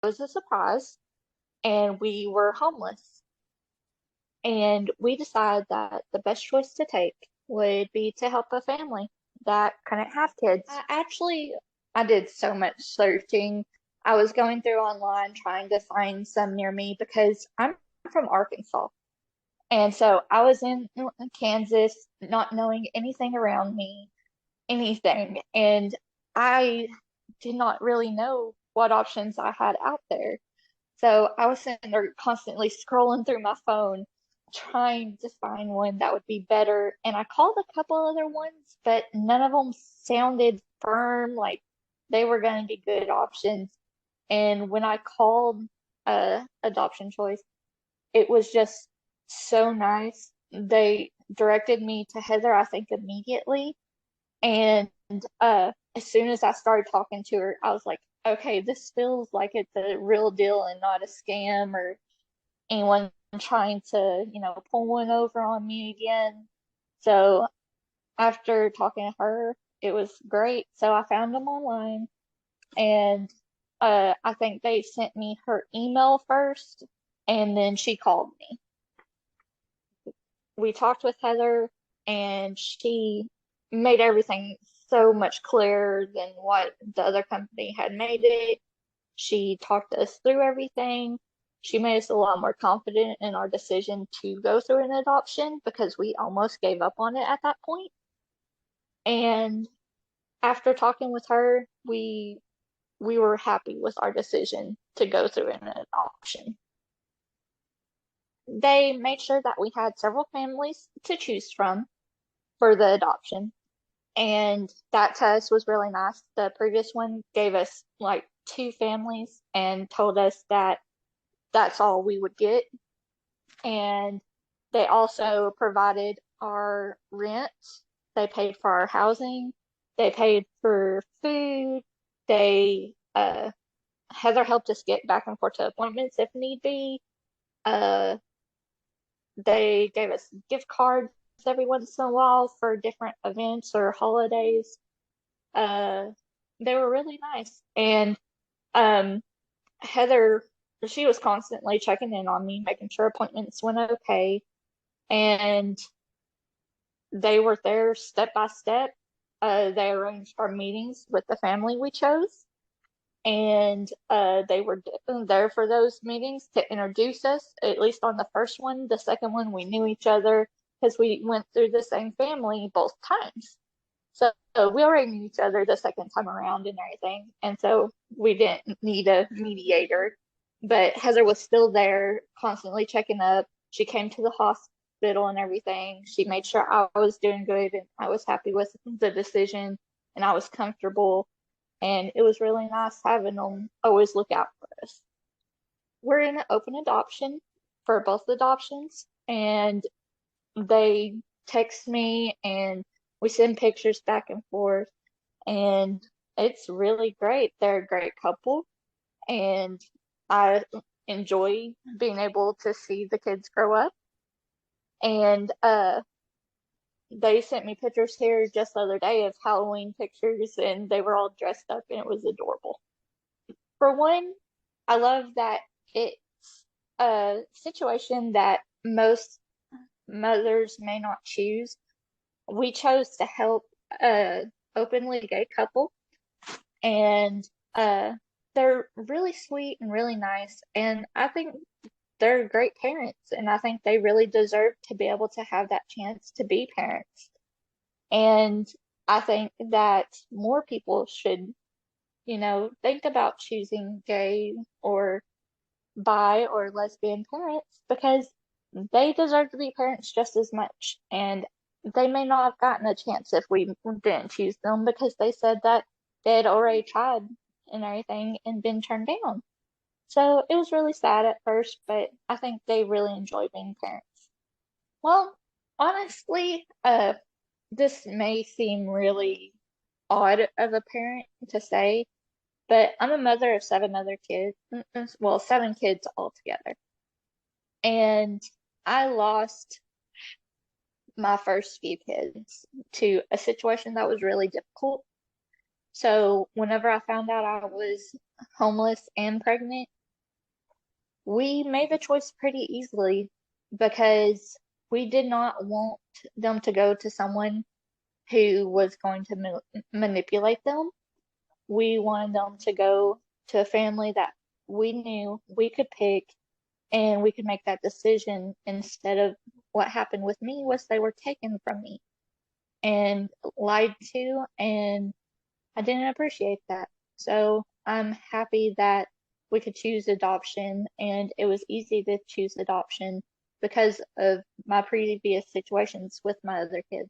was a surprise, and we were homeless. And we decided that the best choice to take would be to help a family that couldn't have kids. I did so much searching. I was going through online trying to find some near me because I'm from Arkansas. And so I was in Kansas, not knowing anything around me, anything. And I did not really know what options I had out there. So I was sitting there constantly scrolling through my phone, trying to find one that would be better. And I called a couple other ones, but none of them sounded firm, like they were going to be good options. And when I called Adoption Choice, it was just so nice. They directed me to Heather, I think, immediately. And as soon as I started talking to her, I was like, okay, this feels like it's a real deal and not a scam or anyone trying to, pull one over on me again. So after talking to her, it was great. So I found them online and I think they sent me her email first and then she called me. We talked with Heather and she made everything so much clearer than what the other company had made it. She talked us through everything. She made us a lot more confident in our decision to go through an adoption because we almost gave up on it at that point. And after talking with her, we were happy with our decision to go through an adoption. They made sure that we had several families to choose from for the adoption. And that test was really nice. The previous one gave us like two families and told us that that's all we would get. And they also provided our rent. They paid for our housing. They paid for food. They Heather helped us get back and forth to appointments if need be. Uh, they gave us gift cards every once in a while for different events or holidays. Uh, they were really nice. And um, Heather, she was constantly checking in on me, making sure appointments went okay. And they were there step by step. They arranged our meetings with the family we chose. And they were there for those meetings to introduce us, at least on the first one. The second one, we knew each other because we went through the same family both times. So we already knew each other the second time around and everything. And so we didn't need a mediator. But Heather was still there, constantly checking up. She came to the hospital and everything. She made sure I was doing good and I was happy with the decision and I was comfortable. And it was really nice having them always look out for us. We're in an open adoption for both adoptions, and they text me and we send pictures back and forth, and it's really great. They're a great couple, and I enjoy being able to see the kids grow up. And they sent me pictures here just the other day of Halloween pictures, and they were all dressed up, and it was adorable. For one, I love that it's a situation that most mothers may not choose. We chose to help a openly gay couple, and they're really sweet and really nice. And I think they're great parents, and I think they really deserve to be able to have that chance to be parents. And I think that more people should, think about choosing gay or bi or lesbian parents because they deserve to be parents just as much. And they may not have gotten a chance if we didn't choose them because they said that they had already tried and everything and been turned down. So it was really sad at first, but I think they really enjoy being parents. Well, honestly, this may seem really odd of a parent to say, but I'm a mother of seven other kids. Well, seven kids altogether. And I lost my first few kids to a situation that was really difficult. So whenever I found out I was homeless and pregnant, we made the choice pretty easily because we did not want them to go to someone who was going to manipulate them. We wanted them to go to a family that we knew we could pick and we could make that decision instead of what happened with me was they were taken from me and lied to, and I didn't appreciate that. So I'm happy that we could choose adoption, and it was easy to choose adoption because of my previous situations with my other kids.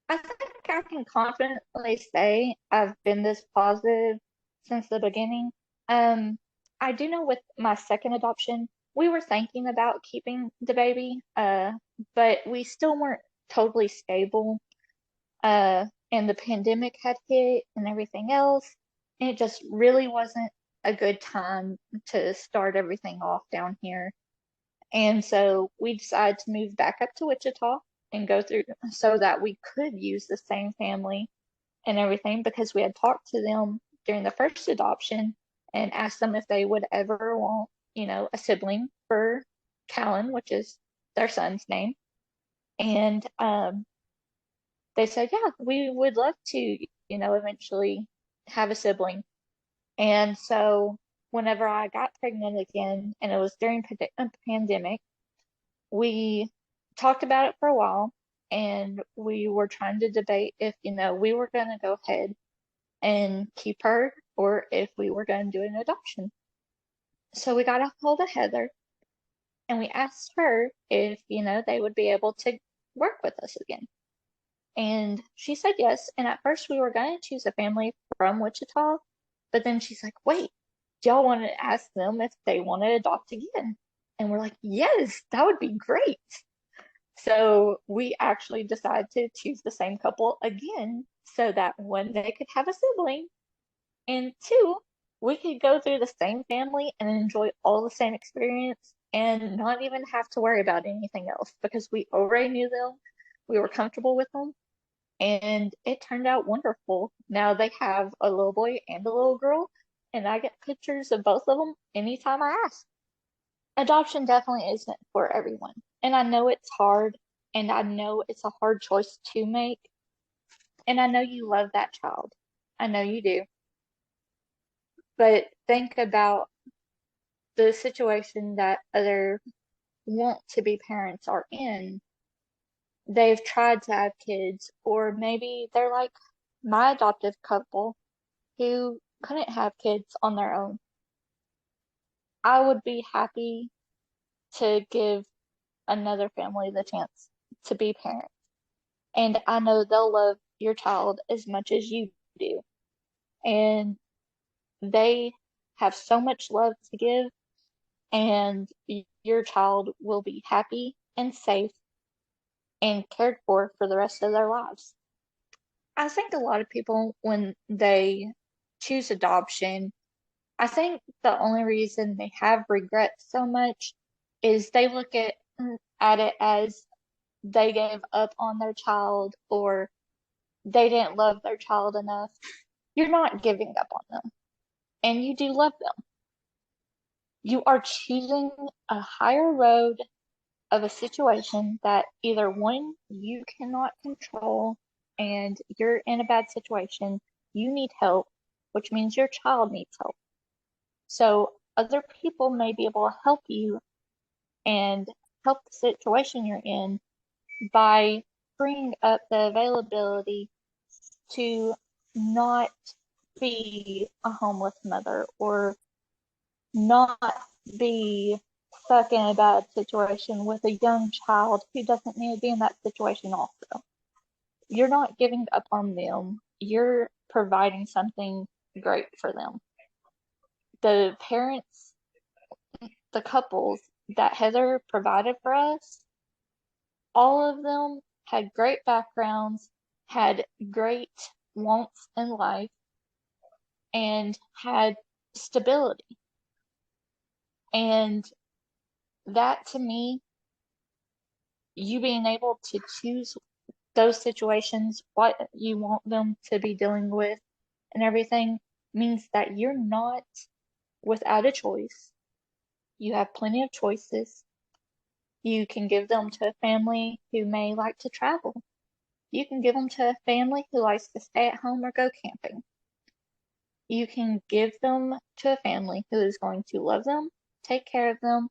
I think I can confidently say I've been this positive since the beginning. Um, I do know with my second adoption, we were thinking about keeping the baby, but we still weren't totally stable. And the pandemic had hit and everything else, and it just really wasn't a good time to start everything off down here. And so we decided to move back up to Wichita and go through so that we could use the same family and everything because we had talked to them during the first adoption and asked them if they would ever want, a sibling for Callan, which is their son's name. And they said, yeah, we would love to, eventually have a sibling. And so whenever I got pregnant again, and it was during a pandemic, we talked about it for a while and we were trying to debate if, we were going to go ahead and keep her or if we were going to do an adoption. So we got a hold of Heather and we asked her if, they would be able to work with us again. And she said yes. And at first we were going to choose a family from Wichita, but then she's like, wait, do y'all want to ask them if they want to adopt again? And we're like, yes, that would be great. So we actually decided to choose the same couple again so that one, they could have a sibling, and two, we could go through the same family and enjoy all the same experience and not even have to worry about anything else because we already knew them. We were comfortable with them, and it turned out wonderful. Now they have a little boy and a little girl, and I get pictures of both of them anytime I ask. Adoption definitely isn't for everyone. And I know it's hard, and I know it's a hard choice to make. And I know you love that child. I know you do. But think about the situation that other want to be parents are in. They've tried to have kids, or maybe they're like my adoptive couple who couldn't have kids on their own. I would be happy to give another family the chance to be parents. And I know they'll love your child as much as you do. And they have so much love to give, and your child will be happy and safe and cared for the rest of their lives. I think a lot of people, when they choose adoption, I think the only reason they have regret so much is they look at it as they gave up on their child or they didn't love their child enough. You're not giving up on them, and you do love them. You are choosing a higher road of a situation that either one, you cannot control and you're in a bad situation, you need help, which means your child needs help. So other people may be able to help you and help the situation you're in by freeing up the availability to not be a homeless mother or not be stuck in a bad situation with a young child who doesn't need to be in that situation also. You're not giving up on them. You're providing something great for them. The parents, the couples that Heather provided for us, all of them had great backgrounds, had great wants in life, and had stability. And that to me, you being able to choose those situations, what you want them to be dealing with, and everything means that you're not without a choice. You have plenty of choices. You can give them to a family who may like to travel. You can give them to a family who likes to stay at home or go camping. You can give them to a family who is going to love them, take care of them,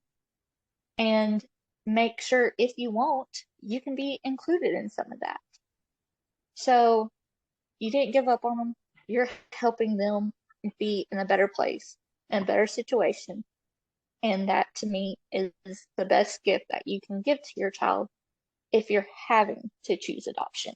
and make sure if you want, you can be included in some of that. So you didn't give up on them. You're helping them be in a better place, in a better situation. And that to me is the best gift that you can give to your child if you're having to choose adoption.